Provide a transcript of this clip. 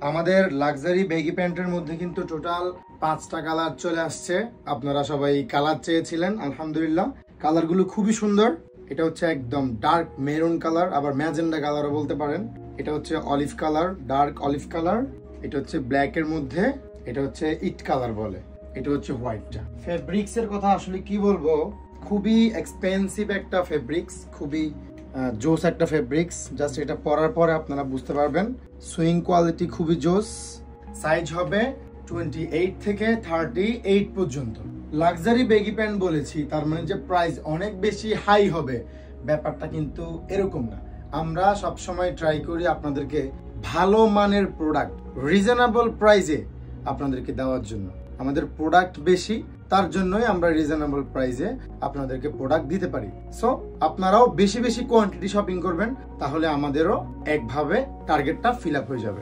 আমাদের luxury baggy প্যান্টের মধ্যে কিন্তু টোটাল 5টা কালার চলে আসছে। আপনারা সবাই কালার চেয়েছিলেন, আলহামদুলিল্লাহ কালারগুলো খুবই সুন্দর। এটা হচ্ছে একদম ডার্ক মেরুন কালার, আবার ম্যাজেন্ডা কালারও বলতে পারেন। এটা হচ্ছে olive colour, dark olive colour. এটা হচ্ছে ব্ল্যাক এর মধ্যে, এটা হচ্ছে ইট কালার বলে। এটা হচ্ছে হোয়াইটটা। ফেব্রিক্স এর কথা আসলে কি বলবো, খুবই এক্সপেন্সিভ একটা ফেব্রিক্স, খুবই জোস একটা ফেব্রিক্স। জাস্ট এটা পরার পরে আপনারা বুঝতে পারবেন। সুইং কোয়ালিটি খুবই জোস। সাইজ হবে 28 থেকে 38 পর্যন্ত। লাক্সারি বেগি প্যান্ট বলেছি, তার মানে যে প্রাইস অনেক বেশি হাই হবে ব্যাপারটা কিন্তু এরকম না। আমরা সবসময় ট্রাই করি আপনাদেরকে ভালো মানের প্রোডাক্ট রিজনেবল প্রাইসে আপনাদেরকে দেওয়ার জন্য। আমাদের প্রোডাক্ট বেশি, তার জন্যই আমরা রিজনেবল প্রাইসে আপনাদেরকে প্রোডাক্ট দিতে পারি। সো আপনারাও বেশি বেশি কোয়ান্টিটি শপিং করবেন, তাহলে আমাদেরও একভাবে টার্গেটটা ফিল আপ হয়ে যাবে।